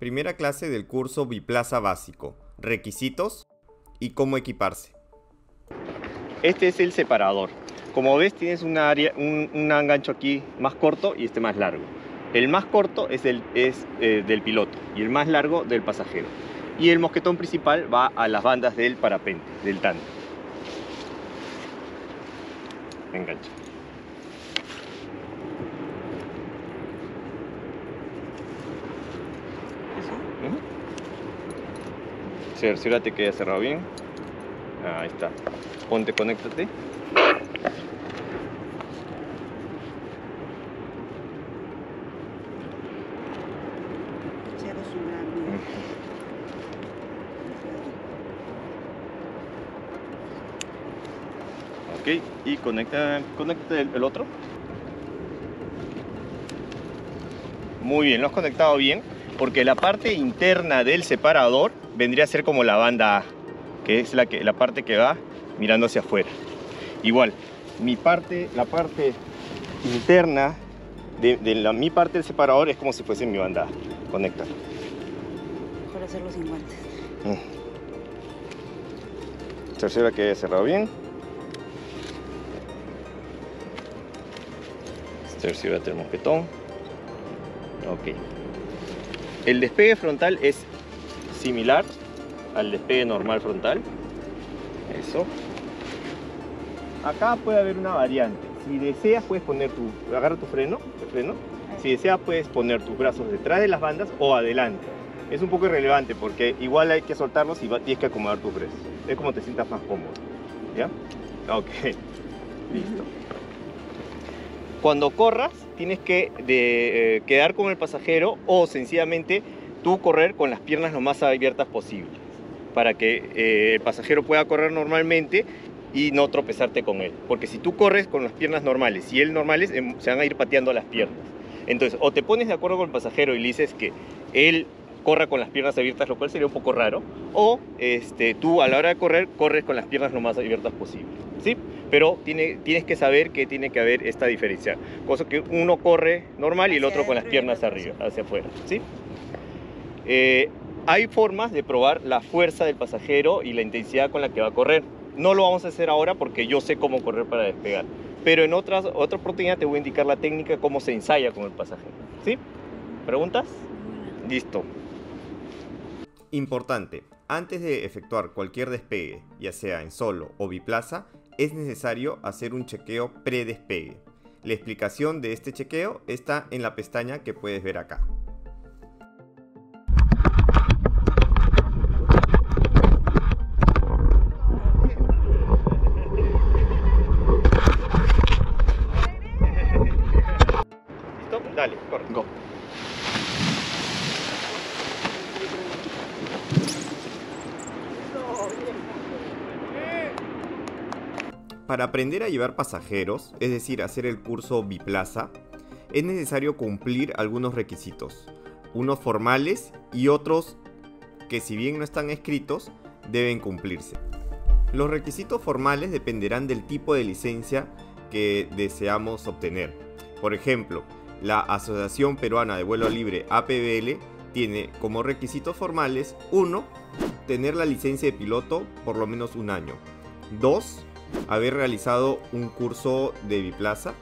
Primera clase del curso Biplaza básico, requisitos y cómo equiparse. Este es el separador. Como ves, tienes un gancho aquí más corto y este más largo. El más corto es del piloto y el más largo del pasajero. Y el mosquetón principal va a las bandas del parapente, del tándem. Engancha. Cerciórate que haya cerrado bien. Ahí está. Ponte, conéctate. Ok, y conéctate el otro. Muy bien, lo has conectado bien, porque la parte interna del separador vendría a ser como la banda A, que es la parte que va mirando hacia afuera. Igual, la parte interna mi parte del separador es como si fuese mi banda A. Conéctalo. Mejor hacerlo sin guantes. Cerciora que haya cerrado bien. Cerciórate el mosquetón. Ok. El despegue frontal es similar al despegue normal frontal. Eso. Acá puede haber una variante. Si deseas puedes poner agarra tu freno, el freno. Si deseas puedes poner tus brazos detrás de las bandas o adelante. Es un poco irrelevante porque igual hay que soltarlos y tienes que acomodar tus brazos. Es como te sientas más cómodo. ¿Ya? Ok. Listo. Cuando corras tienes que quedar con el pasajero o sencillamente tú correr con las piernas lo más abiertas posible para que el pasajero pueda correr normalmente y no tropezarte con él. Porque si tú corres con las piernas normales y él normales, se van a ir pateando las piernas. Entonces, o te pones de acuerdo con el pasajero y le dices que él corra con las piernas abiertas, lo cual sería un poco raro, o tú a la hora de correr, corres con las piernas lo más abiertas posible, ¿sí? Pero tienes que saber que tiene que haber esta diferencia, cosa que uno corre normal y el otro con las piernas arriba, hacia afuera, ¿sí? Hay formas de probar la fuerza del pasajero y la intensidad con la que va a correr. No lo vamos a hacer ahora porque yo sé cómo correr para despegar, pero en otra oportunidad te voy a indicar la técnica cómo se ensaya con el pasajero, ¿sí? ¿Preguntas? Listo. Importante, antes de efectuar cualquier despegue, ya sea en solo o biplaza, es necesario hacer un chequeo pre-despegue. La explicación de este chequeo está en la pestaña que puedes ver acá. ¿Listo? Dale, corre. Go. Para aprender a llevar pasajeros, es decir, hacer el curso biplaza, es necesario cumplir algunos requisitos, unos formales y otros que, si bien no están escritos, deben cumplirse. Los requisitos formales dependerán del tipo de licencia que deseamos obtener. Por ejemplo, la Asociación Peruana de Vuelo Libre APVL tiene como requisitos formales: 1. Tener la licencia de piloto por lo menos un año. 2. Haber realizado un curso de biplaza.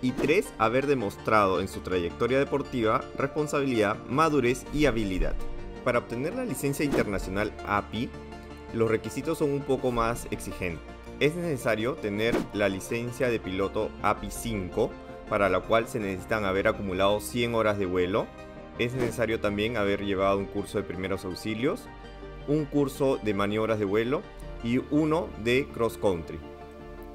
Y 3. Haber demostrado en su trayectoria deportiva responsabilidad, madurez y habilidad. Para obtener la licencia internacional API, los requisitos son un poco más exigentes. Es necesario tener la licencia de piloto API 5, para la cual se necesitan haber acumulado 100 horas de vuelo. Es necesario también haber llevado un curso de primeros auxilios, un curso de maniobras de vuelo y uno de cross country.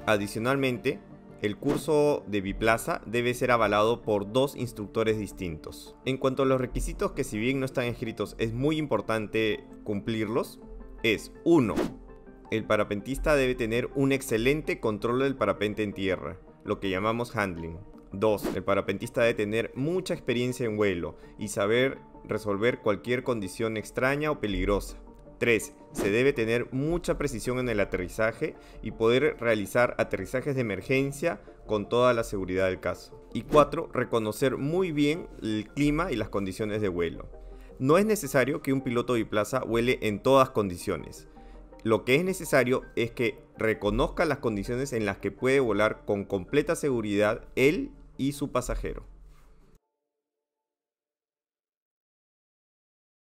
Adicionalmente, el curso de biplaza debe ser avalado por 2 instructores distintos. En cuanto a los requisitos, que si bien no están escritos es muy importante cumplirlos, es 1. El parapentista debe tener un excelente control del parapente en tierra, lo que llamamos handling. 2. El parapentista debe tener mucha experiencia en vuelo y saber resolver cualquier condición extraña o peligrosa. 3. Se debe tener mucha precisión en el aterrizaje y poder realizar aterrizajes de emergencia con toda la seguridad del caso. Y 4. Reconocer muy bien el clima y las condiciones de vuelo. No es necesario que un piloto biplaza vuele en todas condiciones. Lo que es necesario es que reconozca las condiciones en las que puede volar con completa seguridad él y su pasajero.